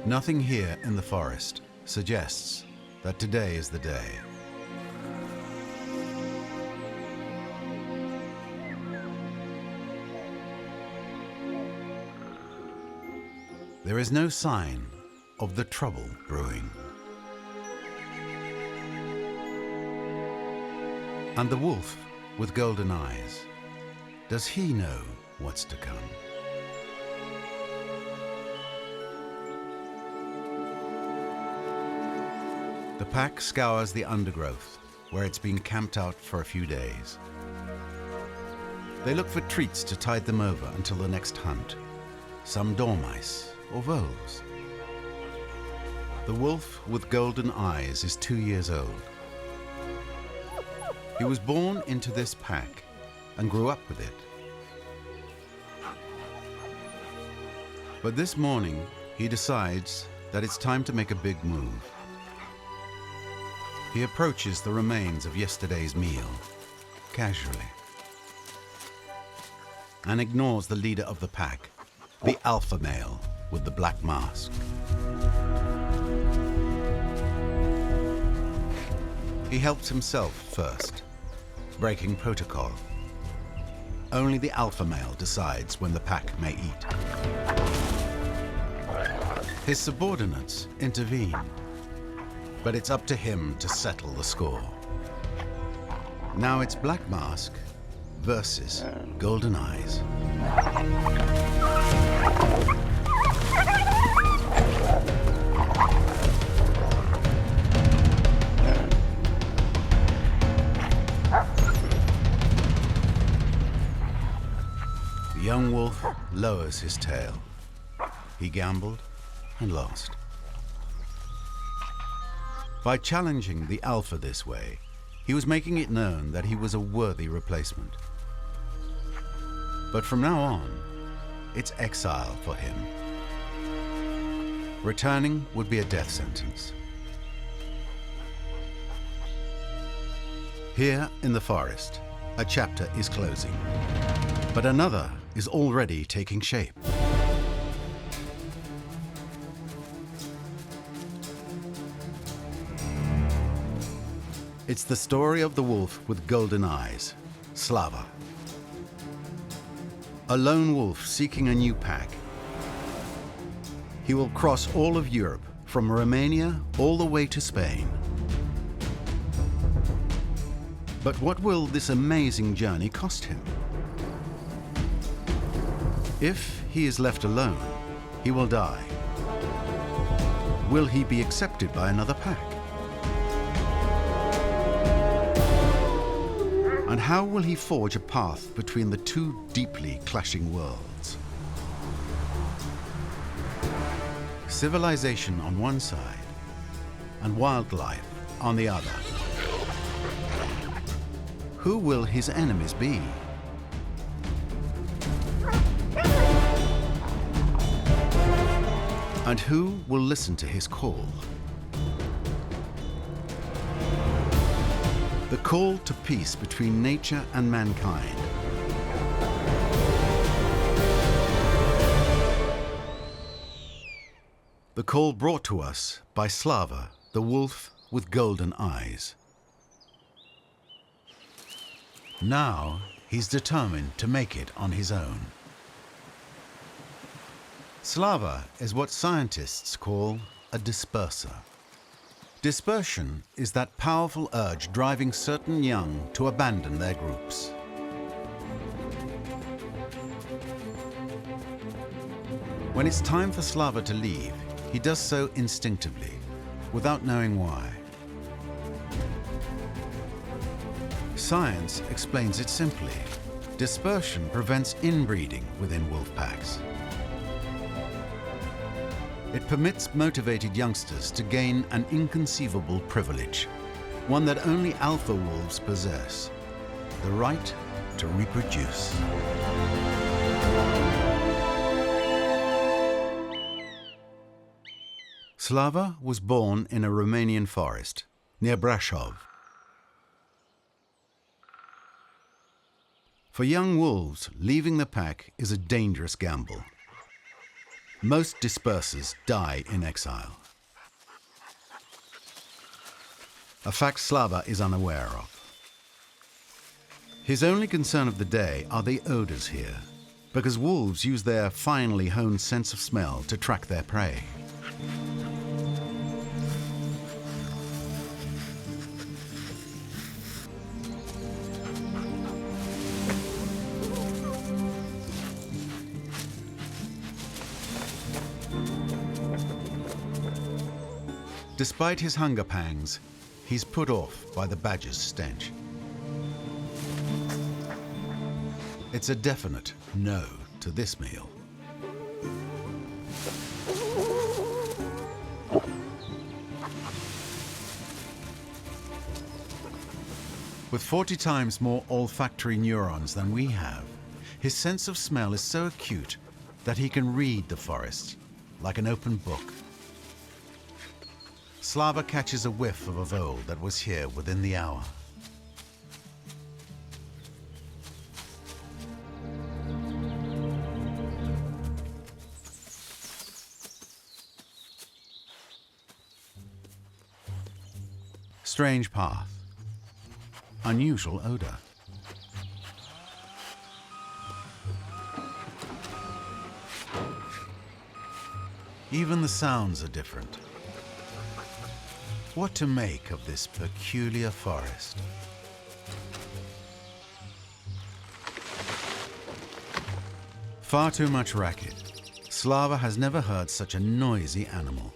Nothing here in the forest suggests that today is the day. There is no sign of the trouble brewing. And the wolf with golden eyes, does he know what's to come? The pack scours the undergrowth, where it's been camped out for a few days. They look for treats to tide them over until the next hunt, some dormice or voles. The wolf with golden eyes is 2 years old. He was born into this pack and grew up with it. But this morning, he decides that it's time to make a big move. He approaches the remains of yesterday's meal, casually, and ignores the leader of the pack, the alpha male with the black mask. He helps himself first, breaking protocol. Only the alpha male decides when the pack may eat. His subordinates intervene, but it's up to him to settle the score. Now it's Black Mask versus Golden Eyes. The young wolf lowers his tail. He gambled and lost. By challenging the alpha this way, he was making it known that he was a worthy replacement. But from now on, it's exile for him. Returning would be a death sentence. Here in the forest, a chapter is closing, but another is already taking shape. It's the story of the wolf with golden eyes, Slava. A lone wolf seeking a new pack. He will cross all of Europe, from Romania all the way to Spain. But what will this amazing journey cost him? If he is left alone, he will die. Will he be accepted by another pack? And how will he forge a path between the two deeply clashing worlds? Civilization on one side, and wildlife on the other. Who will his enemies be? And who will listen to his call? The call to peace between nature and mankind. The call brought to us by Slava, the wolf with golden eyes. Now he's determined to make it on his own. Slava is what scientists call a disperser. Dispersion is that powerful urge driving certain young to abandon their groups. When it's time for Slava to leave, he does so instinctively, without knowing why. Science explains it simply. Dispersion prevents inbreeding within wolf packs. It permits motivated youngsters to gain an inconceivable privilege, one that only alpha wolves possess: the right to reproduce. Slava was born in a Romanian forest near Brașov. For young wolves, leaving the pack is a dangerous gamble. Most dispersers die in exile. A fact Slava is unaware of. His only concern of the day are the odors here, because wolves use their finely honed sense of smell to track their prey. Despite his hunger pangs, he's put off by the badger's stench. It's a definite no to this meal. With 40 times more olfactory neurons than we have, his sense of smell is so acute that he can read the forest like an open book. Slava catches a whiff of a vole that was here within the hour. Strange path. Unusual odor. Even the sounds are different. What to make of this peculiar forest? Far too much racket. Slava has never heard such a noisy animal.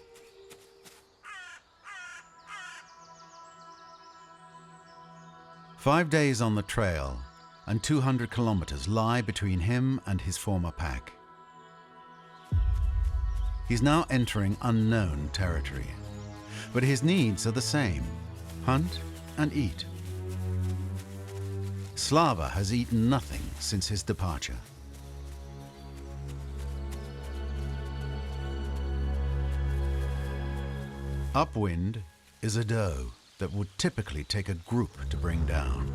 "5 days on the trail and 200 kilometers lie between him and his former pack. He's now entering unknown territory. But his needs are the same: hunt and eat. Slava has eaten nothing since his departure. Upwind is a doe that would typically take a group to bring down.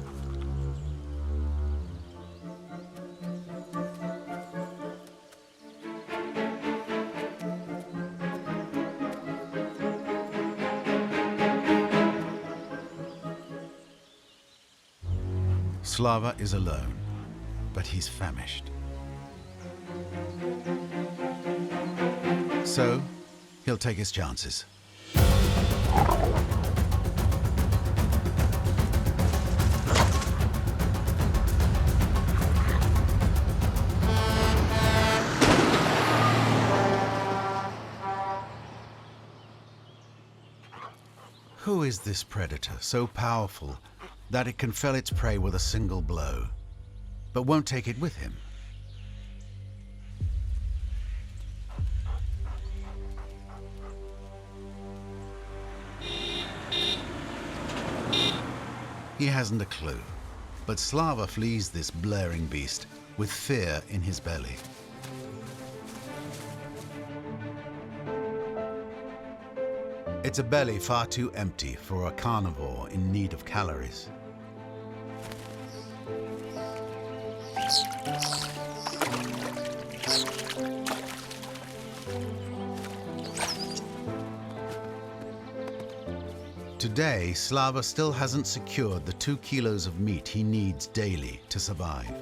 Slava is alone, but he's famished. So, he'll take his chances. Who is this predator so powerful that it can fell its prey with a single blow, but won't take it with him? He hasn't a clue, but Slava flees this blaring beast with fear in his belly. It's a belly far too empty for a carnivore in need of calories. Today, Slava still hasn't secured the 2 kilos of meat he needs daily to survive.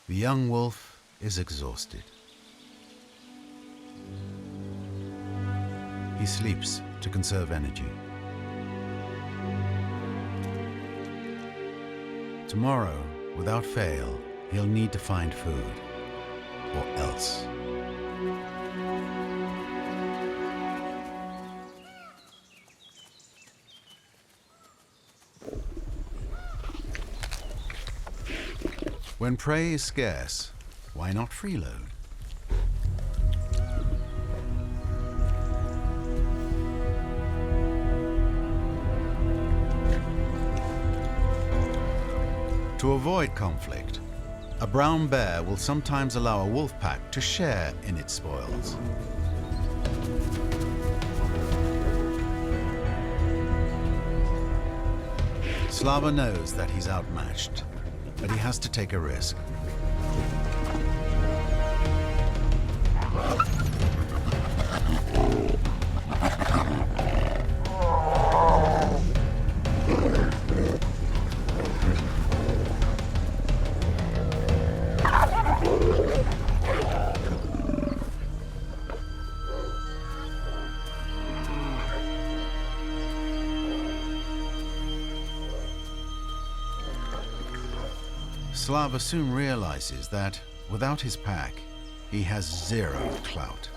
The young wolf is exhausted. He sleeps to conserve energy. Tomorrow, without fail, he'll need to find food, or else. When prey is scarce, why not freeload? To avoid conflict, a brown bear will sometimes allow a wolf pack to share in its spoils. Slava knows that he's outmatched, but he has to take a risk. Slava soon realizes that, without his pack, he has zero clout.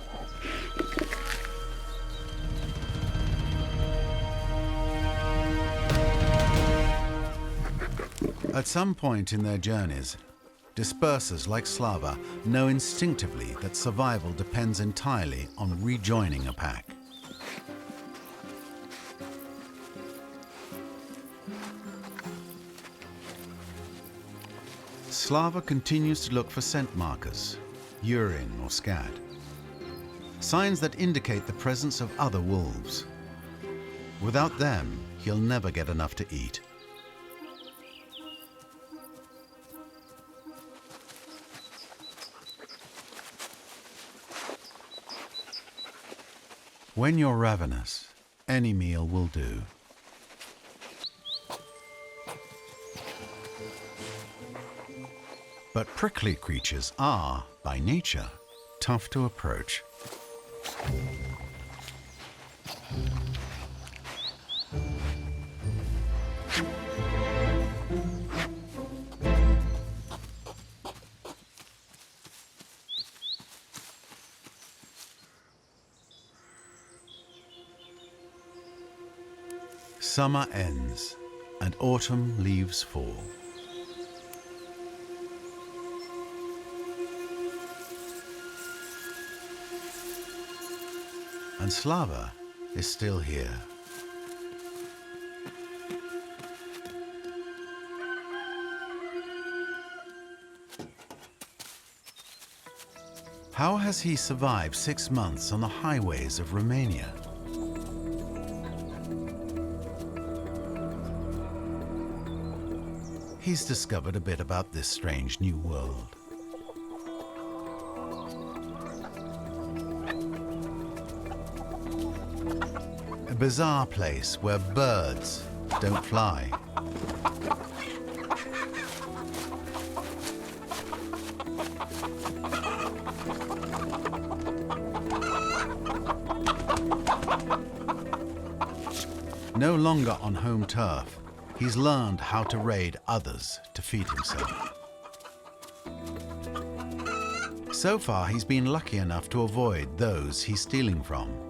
At some point in their journeys, dispersers like Slava know instinctively that survival depends entirely on rejoining a pack. Slava continues to look for scent markers, urine or scat, signs that indicate the presence of other wolves. Without them, he'll never get enough to eat. When you're ravenous, any meal will do. But prickly creatures are, by nature, tough to approach. Summer ends and autumn leaves fall. And Slava is still here. How has he survived 6 months on the highways of Romania? He's discovered a bit about this strange new world. A bizarre place where birds don't fly. No longer on home turf, he's learned how to raid others to feed himself. So far, he's been lucky enough to avoid those he's stealing from.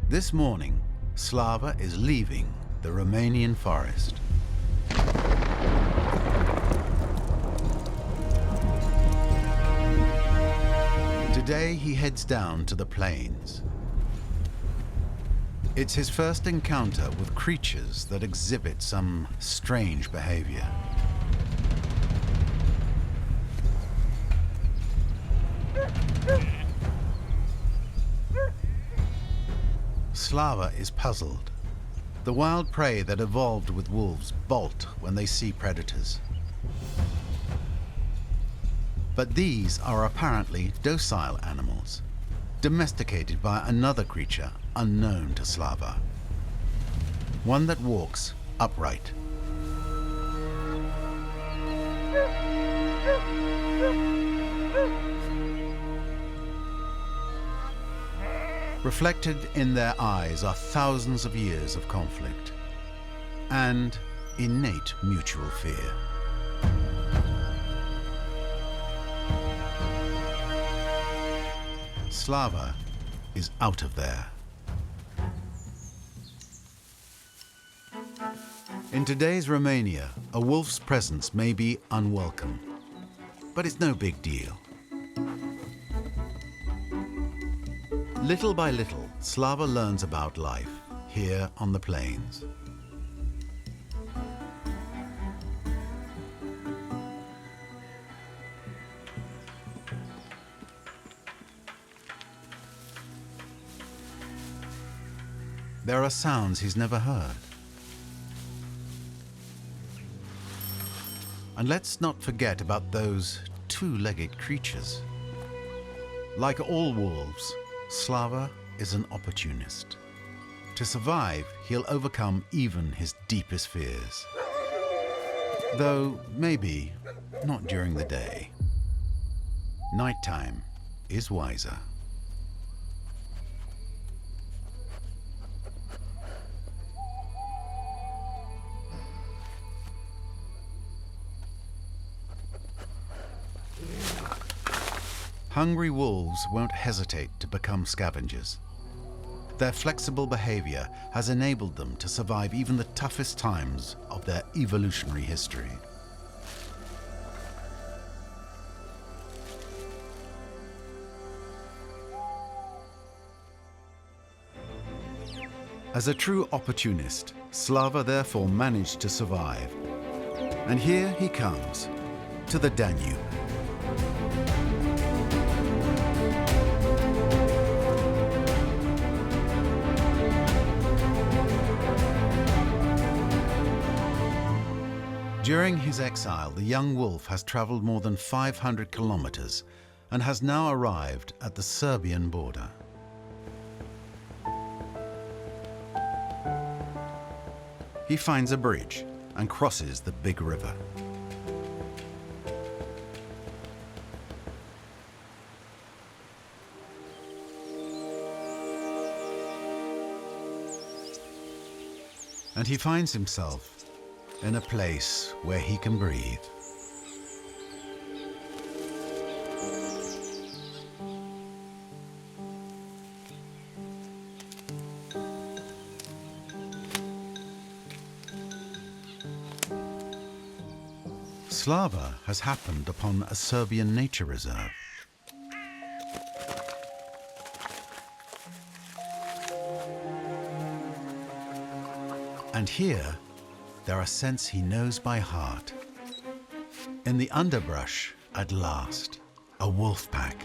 This morning, Slava is leaving the Romanian forest. Today he heads down to the plains. It's his first encounter with creatures that exhibit some strange behavior. Slava is puzzled. The wild prey that evolved with wolves bolt when they see predators. But these are apparently docile animals, domesticated by another creature unknown to Slava. One that walks upright. Reflected in their eyes are thousands of years of conflict and innate mutual fear. Slava is out of there. In today's Romania, a wolf's presence may be unwelcome, but it's no big deal. Little by little, Slava learns about life here on the plains. There are sounds he's never heard. And let's not forget about those two-legged creatures. Like all wolves, Slava is an opportunist. To survive, he'll overcome even his deepest fears. Though maybe not during the day. Nighttime is wiser. Hungry wolves won't hesitate to become scavengers. Their flexible behavior has enabled them to survive even the toughest times of their evolutionary history. As a true opportunist, Slava therefore managed to survive. And here he comes, to the Danube. During his exile, the young wolf has traveled more than 500 kilometers and has now arrived at the Serbian border. He finds a bridge and crosses the big river. And he finds himself in a place where he can breathe. Slava has happened upon a Serbian nature reserve. And here, there are scents he knows by heart. In the underbrush, at last, a wolf pack.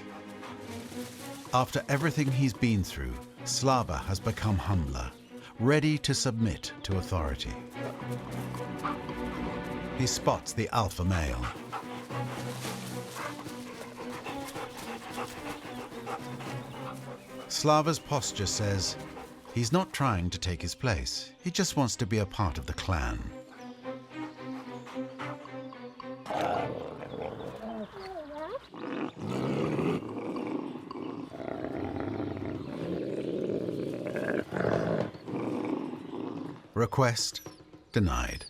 After everything he's been through, Slava has become humbler, ready to submit to authority. He spots the alpha male. Slava's posture says he's not trying to take his place. He just wants to be a part of the clan. Request denied.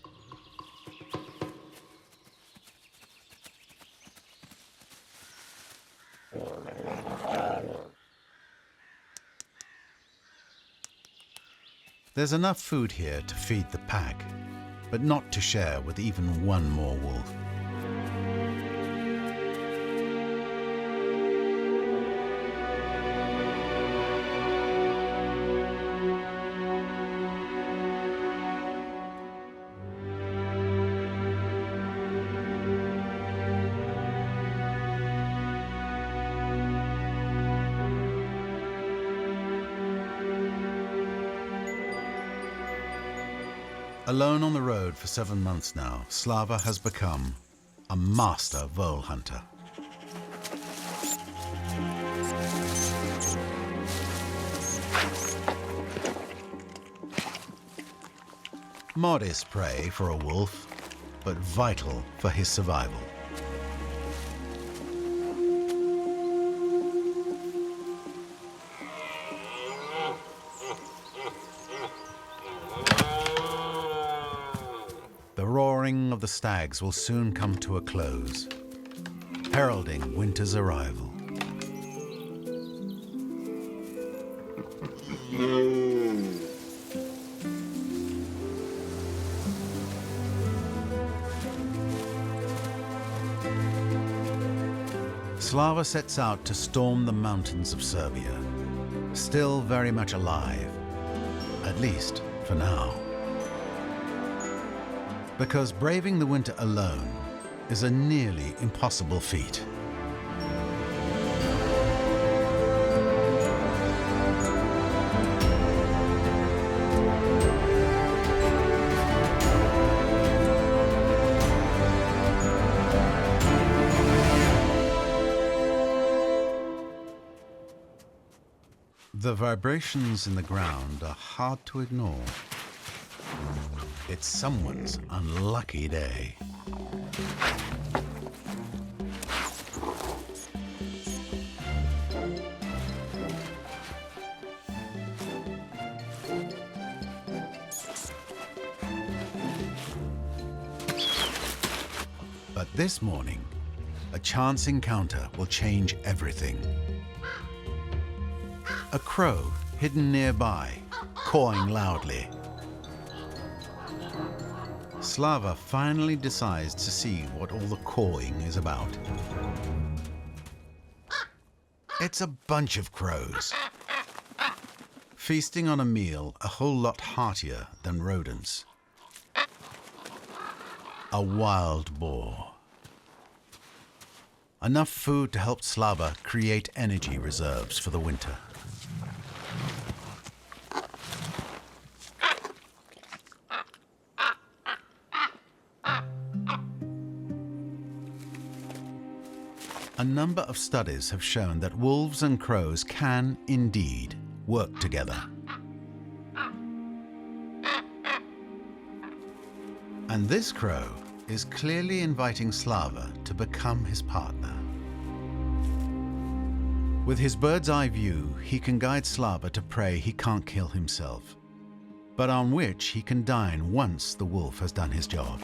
There's enough food here to feed the pack, but not to share with even one more wolf. Alone on the road for 7 months now, Slava has become a master vole hunter. Modest prey for a wolf, but vital for his survival. The roaring of the stags will soon come to a close, heralding winter's arrival. Slava sets out to storm the mountains of Serbia, still very much alive, at least for now. Because braving the winter alone is a nearly impossible feat. The vibrations in the ground are hard to ignore. It's someone's unlucky day. But this morning, a chance encounter will change everything. A crow hidden nearby, cawing loudly. Slava finally decides to see what all the cawing is about. It's a bunch of crows, feasting on a meal a whole lot heartier than rodents. A wild boar. Enough food to help Slava create energy reserves for the winter. A number of studies have shown that wolves and crows can, indeed, work together. And this crow is clearly inviting Slava to become his partner. With his bird's-eye view, he can guide Slava to prey he can't kill himself, but on which he can dine once the wolf has done his job.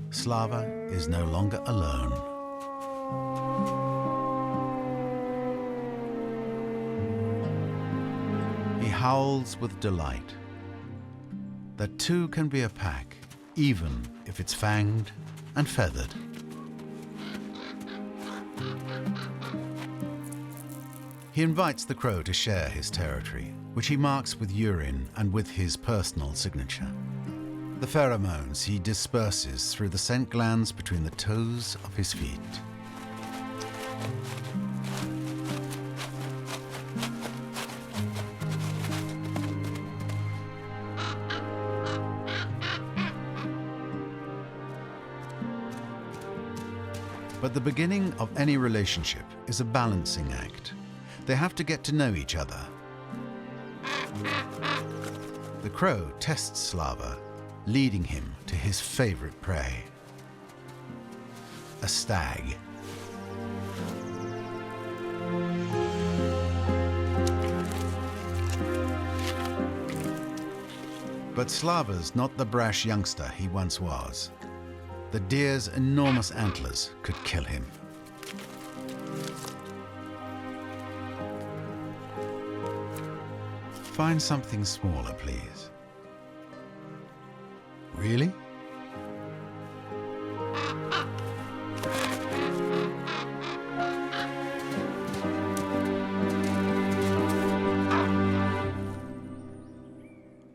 Slava is no longer alone. He howls with delight that two can be a pack, even if it's fanged and feathered. He invites the crow to share his territory, which he marks with urine and with his personal signature. The pheromones he disperses through the scent glands between the toes of his feet. But the beginning of any relationship is a balancing act. They have to get to know each other. The crow tests Slava, leading him to his favorite prey, a stag. But Slava's not the brash youngster he once was. The deer's enormous antlers could kill him. Find something smaller, please. Really?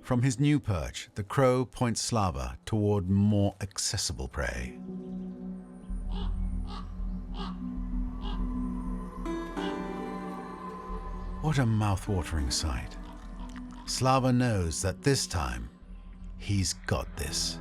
From his new perch, the crow points Slava toward more accessible prey. What a mouth-watering sight. Slava knows that this time, he's got this.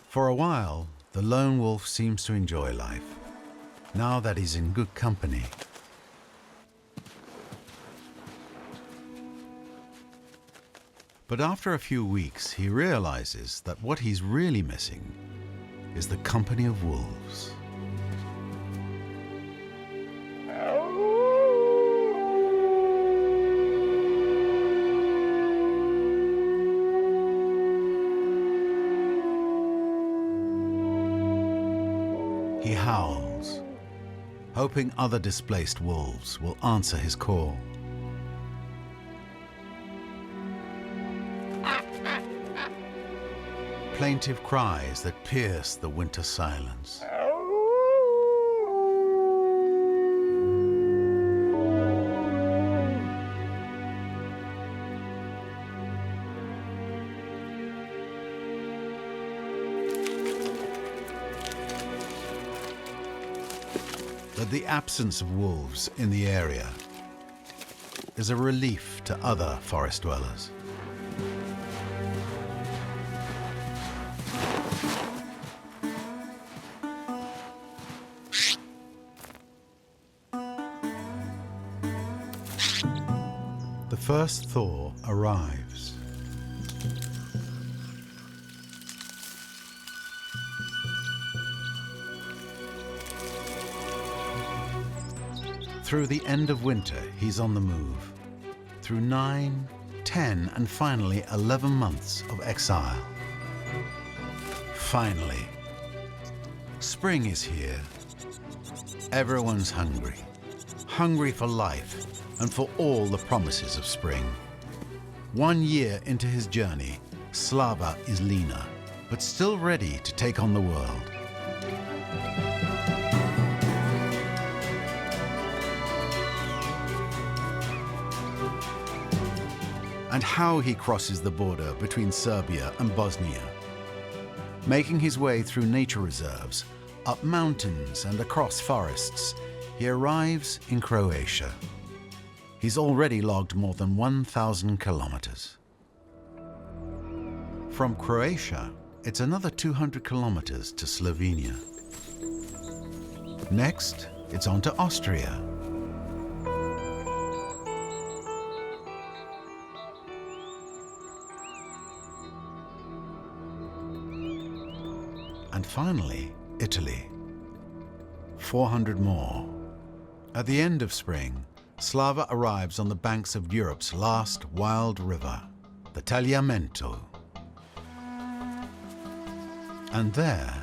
For a while, the lone wolf seems to enjoy life, now that he's in good company. But after a few weeks, he realizes that what he's really missing is the company of wolves. He howls, hoping other displaced wolves will answer his call. Plaintive cries that pierce the winter silence. But the absence of wolves in the area is a relief to other forest dwellers. The first thaw arrives. Through the end of winter, he's on the move. Through 9, 10, and finally 11 months of exile. Finally, spring is here. Everyone's hungry. Hungry for life and for all the promises of spring. 1 year into his journey, Slava is leaner, but still ready to take on the world. And how he crosses the border between Serbia and Bosnia. Making his way through nature reserves, up mountains and across forests, he arrives in Croatia. He's already logged more than 1,000 kilometers. From Croatia, it's another 200 kilometers to Slovenia. Next, it's on to Austria. And finally, Italy. 400 more. At the end of spring, Slava arrives on the banks of Europe's last wild river, the Tagliamento. And there,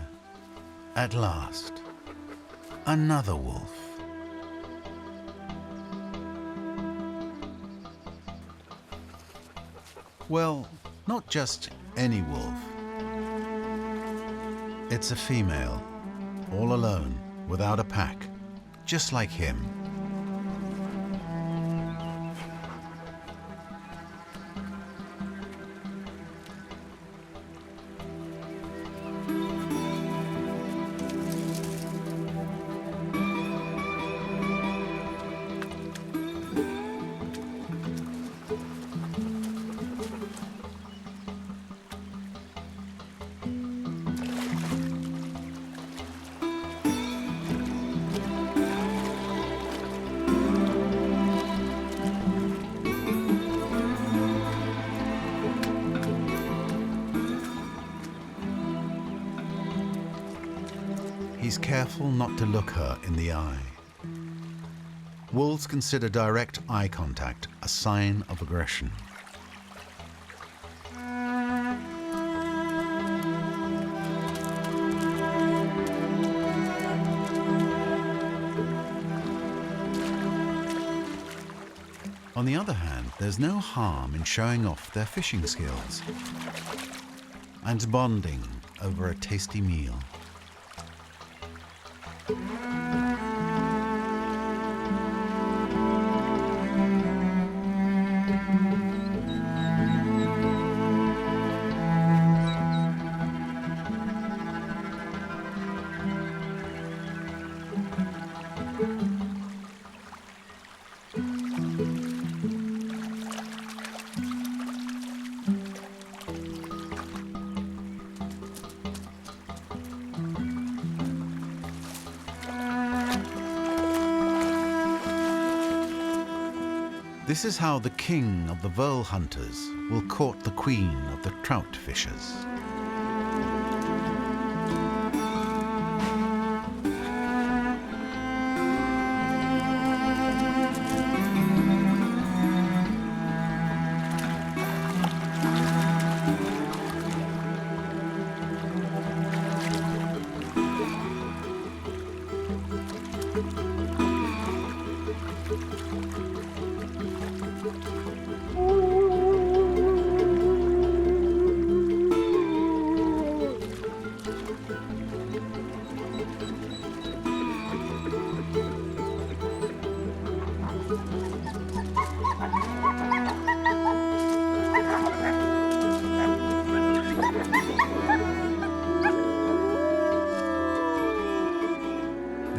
at last, another wolf. Well, not just any wolf. It's a female, all alone, without a pack, just like him. He's careful not to look her in the eye. Wolves consider direct eye contact a sign of aggression. On the other hand, there's no harm in showing off their fishing skills and bonding over a tasty meal. This is how the king of the vole hunters will court the queen of the trout fishers.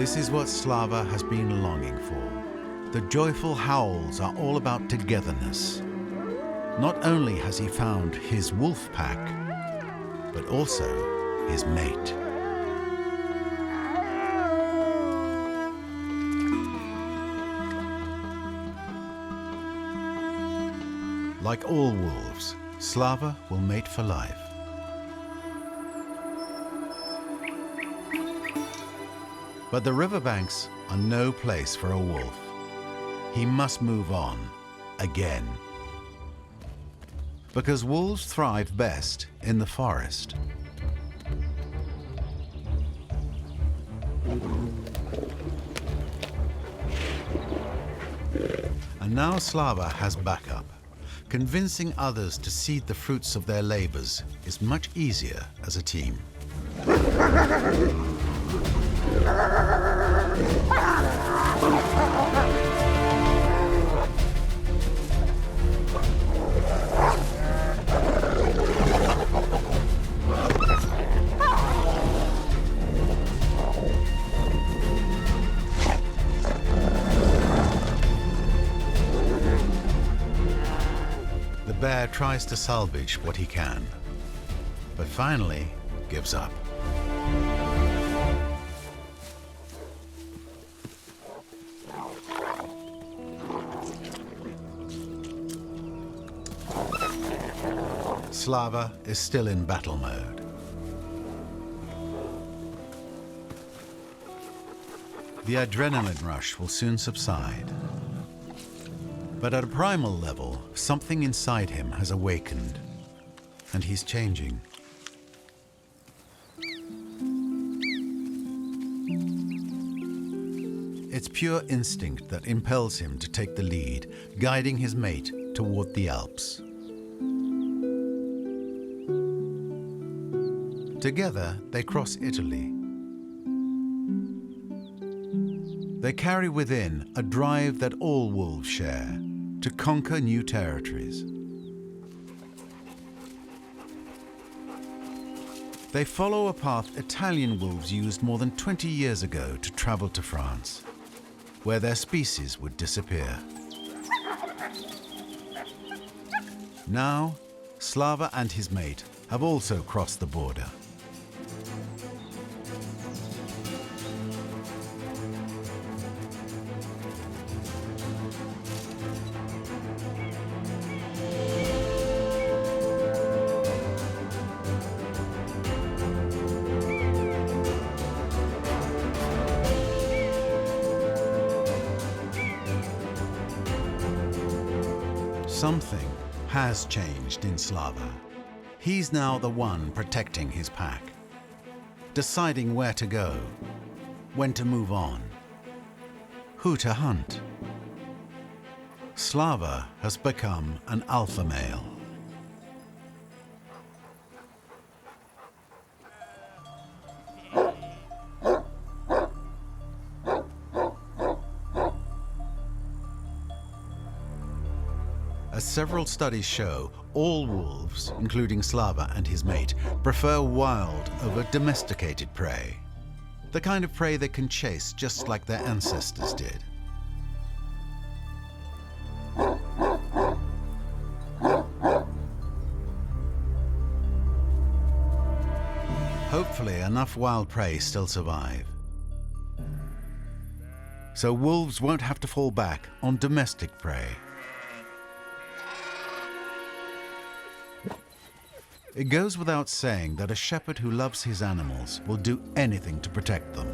This is what Slava has been longing for. The joyful howls are all about togetherness. Not only has he found his wolf pack, but also his mate. Like all wolves, Slava will mate for life. But the riverbanks are no place for a wolf. He must move on, again. Because wolves thrive best in the forest. And now Slava has backup. Convincing others to cede the fruits of their labors is much easier as a team. The bear tries to salvage what he can, but finally gives up. Slava is still in battle mode. The adrenaline rush will soon subside. But at a primal level, something inside him has awakened, and he's changing. It's pure instinct that impels him to take the lead, guiding his mate toward the Alps. Together, they cross Italy. They carry within a drive that all wolves share, to conquer new territories. They follow a path Italian wolves used more than 20 years ago to travel to France, where their species would disappear. Now, Slava and his mate have also crossed the border. Something has changed in Slava. He's now the one protecting his pack, deciding where to go, when to move on, who to hunt. Slava has become an alpha male. As several studies show, all wolves, including Slava and his mate, prefer wild over domesticated prey. The kind of prey they can chase just like their ancestors did. Hopefully, enough wild prey still survive. So wolves won't have to fall back on domestic prey. It goes without saying that a shepherd who loves his animals will do anything to protect them.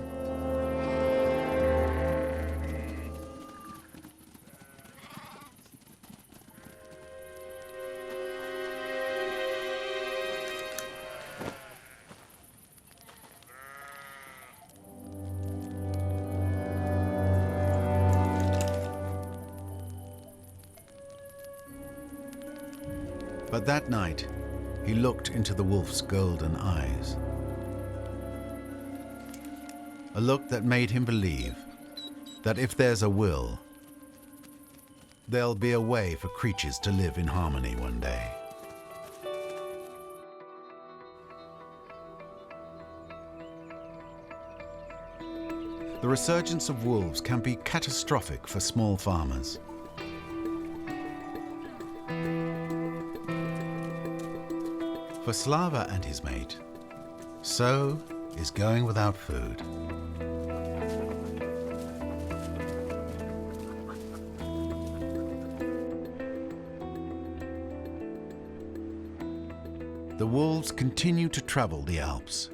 But that night, he looked into the wolf's golden eyes. A look that made him believe that if there's a will, there'll be a way for creatures to live in harmony one day. The resurgence of wolves can be catastrophic for small farmers. For Slava and his mate, so is going without food. The wolves continue to travel the Alps,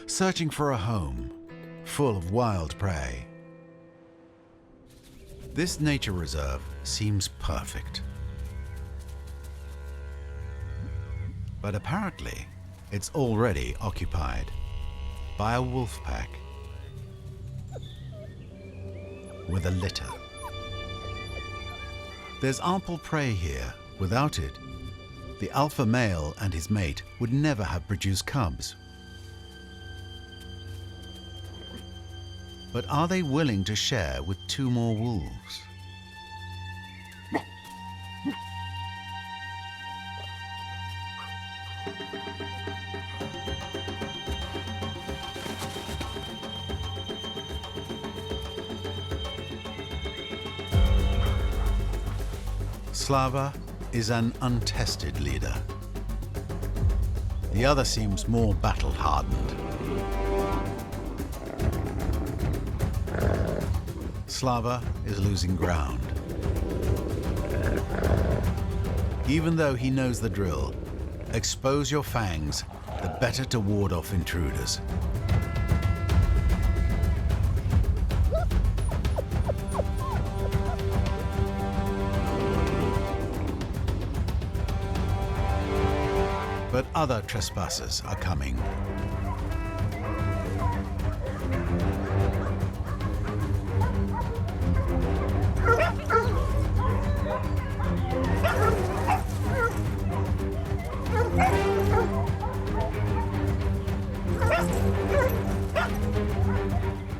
searching for a home full of wild prey. This nature reserve seems perfect. But apparently, it's already occupied by a wolf pack with a litter. There's ample prey here. Without it, the alpha male and his mate would never have produced cubs. But are they willing to share with 2 more wolves? Slava is an untested leader. The other seems more battle-hardened. Slava is losing ground. Even though he knows the drill, expose your fangs, the better to ward off intruders. But other trespassers are coming.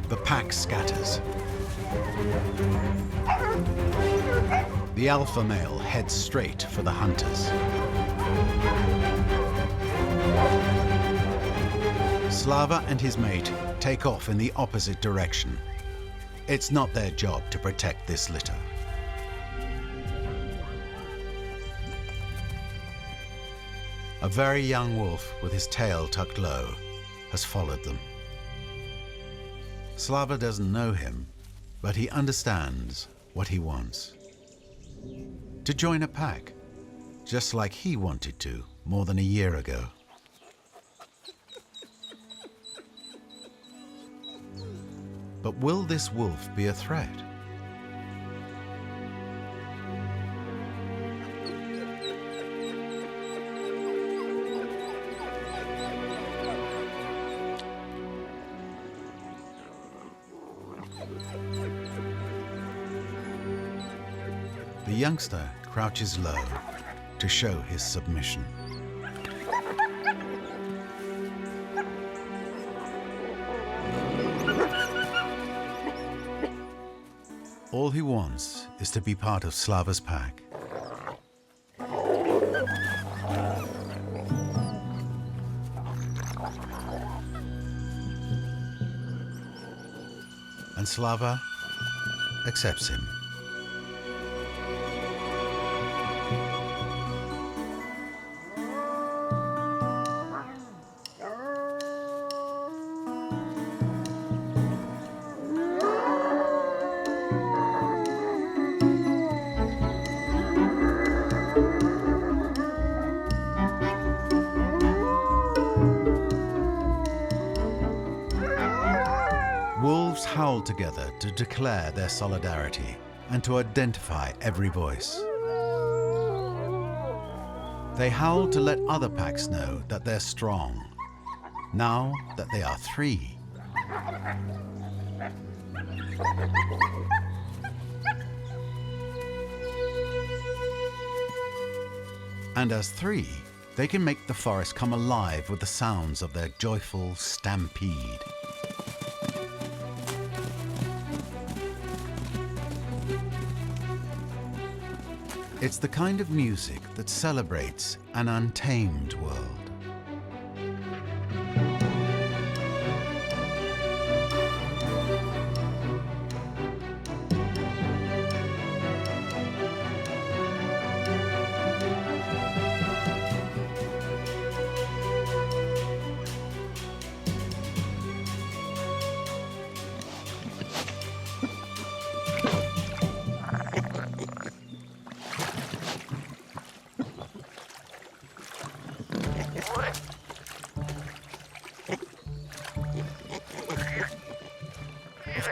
The pack scatters. The alpha male heads straight for the hunters. Slava and his mate take off in the opposite direction. It's not their job to protect this litter. A very young wolf with his tail tucked low has followed them. Slava doesn't know him, but he understands what he wants. To join a pack, just like he wanted to more than a year ago. But will this wolf be a threat? The youngster crouches low to show his submission. All he wants is to be part of Slava's pack. And Slava accepts him. Wolves howl together to declare their solidarity and to identify every voice. They howl to let other packs know that they're strong, now that they are 3. And as 3, they can make the forest come alive with the sounds of their joyful stampede. It's the kind of music that celebrates an untamed world.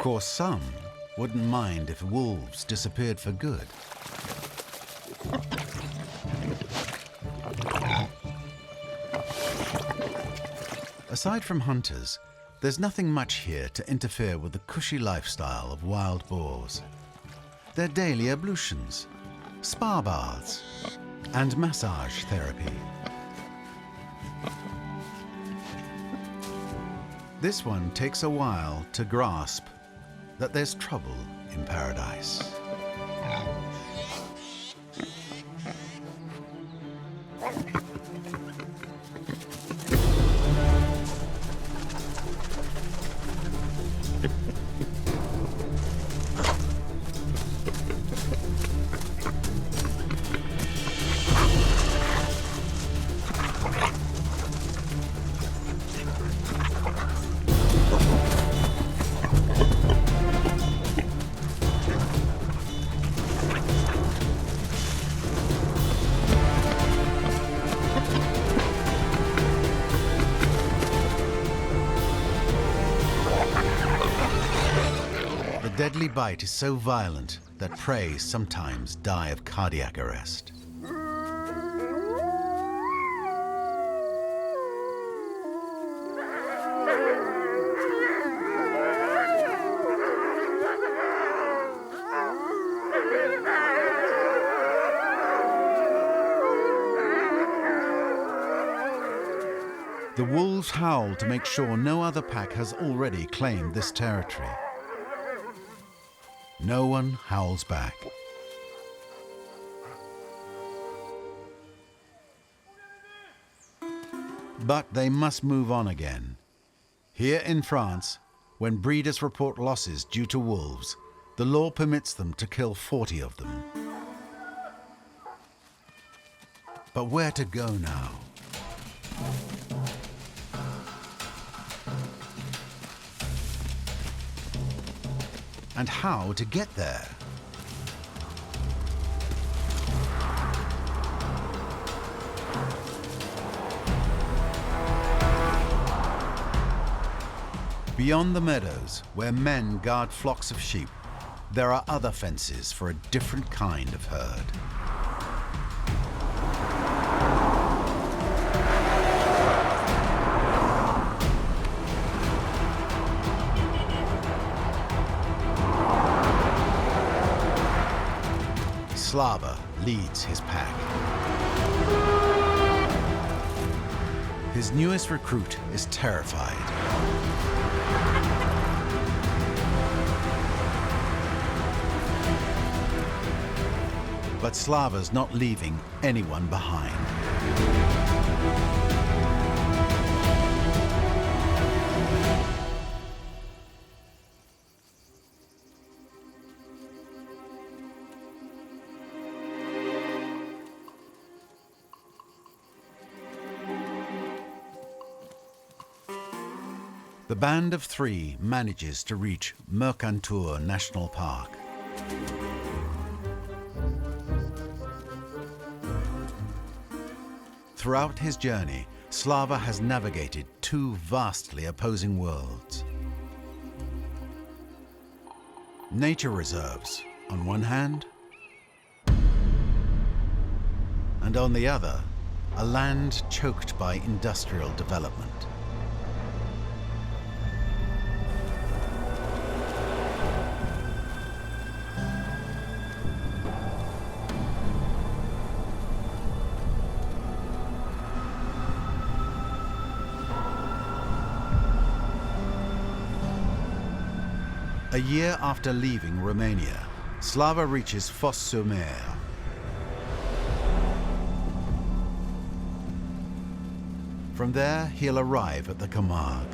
course, some wouldn't mind if wolves disappeared for good. Aside from hunters, there's nothing much here to interfere with the cushy lifestyle of wild boars. Their daily ablutions, spa baths, and massage therapy. This one takes a while to grasp that there's trouble in paradise. The deadly bite is so violent that prey sometimes die of cardiac arrest. The wolves howl to make sure no other pack has already claimed this territory. No one howls back. But they must move on again. Here in France, when breeders report losses due to wolves, the law permits them to kill 40 of them. But where to go now? And how to get there? Beyond the meadows, where men guard flocks of sheep, there are other fences for a different kind of herd. Slava leads his pack. His newest recruit is terrified. But Slava's not leaving anyone behind. The band of three manages to reach Mercantour National Park. Throughout his journey, Slava has navigated two vastly opposing worlds. Nature reserves, on one hand, and on the other, a land choked by industrial development. A year after leaving Romania, Slava reaches Fos-sur-Mer. From there, he'll arrive at the Camargue.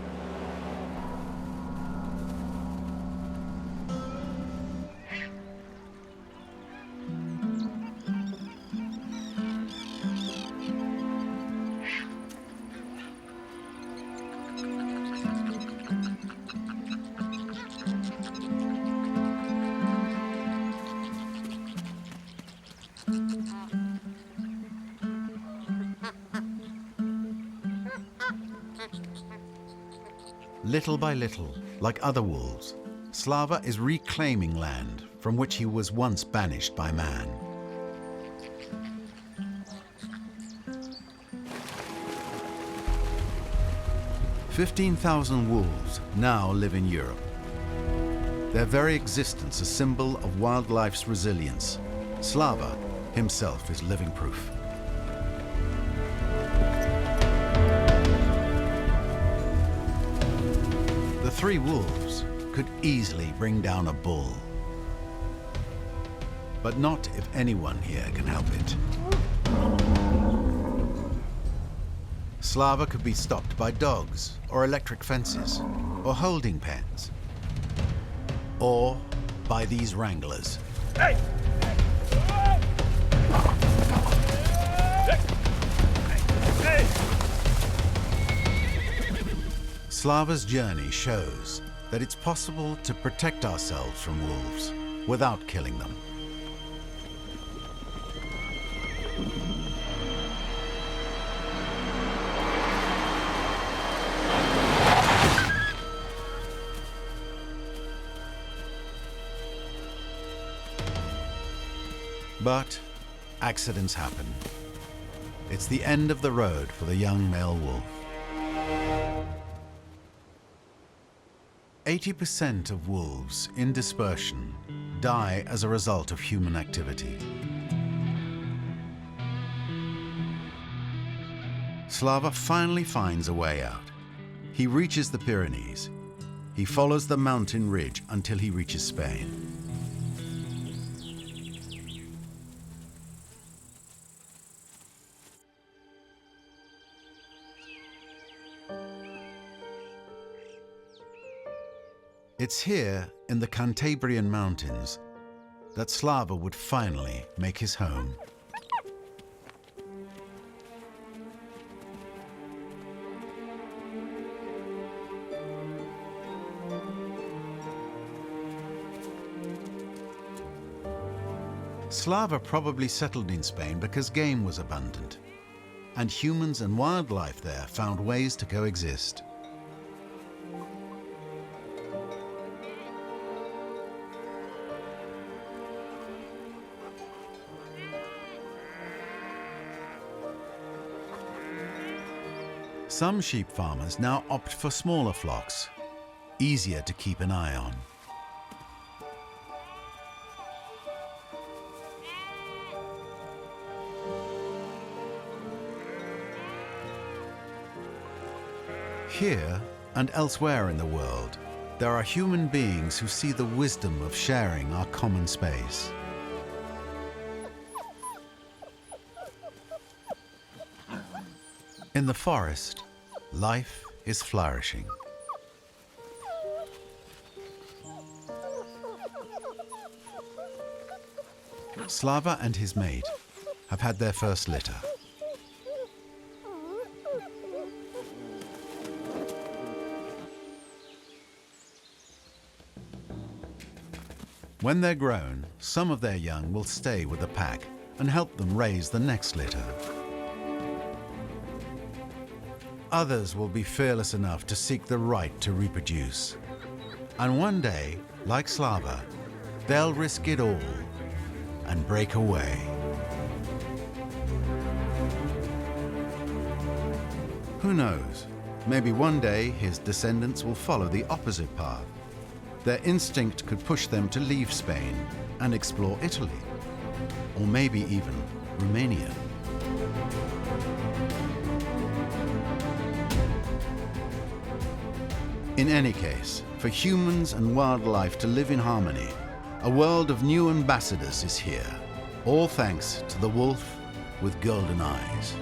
Little by little, like other wolves, Slava is reclaiming land from which he was once banished by man. "15,000 wolves now live in Europe. Their very existence a symbol of wildlife's resilience. Slava himself is living proof." The three wolves could easily bring down a bull. But not if anyone here can help it. Slava could be stopped by dogs, or electric fences, or holding pens, or by these wranglers. Hey! Hey! Slava's journey shows that it's possible to protect ourselves from wolves without killing them. But accidents happen. It's the end of the road for the young male wolf. 80% of wolves in dispersion die as a result of human activity. Slava finally finds a way out. He reaches the Pyrenees. He follows the mountain ridge until he reaches Spain. It's here in the Cantabrian Mountains that Slava would finally make his home. Slava probably settled in Spain because game was abundant, and humans and wildlife there found ways to coexist. Some sheep farmers now opt for smaller flocks, easier to keep an eye on. Here and elsewhere in the world, there are human beings who see the wisdom of sharing our common space. In the forest, life is flourishing. Slava and his mate have had their first litter. When they're grown, some of their young will stay with the pack and help them raise the next litter. Others will be fearless enough to seek the right to reproduce. And one day, like Slava, they'll risk it all and break away. Who knows? Maybe one day his descendants will follow the opposite path. Their instinct could push them to leave Spain and explore Italy, or maybe even Romania. In any case, for humans and wildlife to live in harmony, a world of new ambassadors is here, all thanks to the wolf with golden eyes.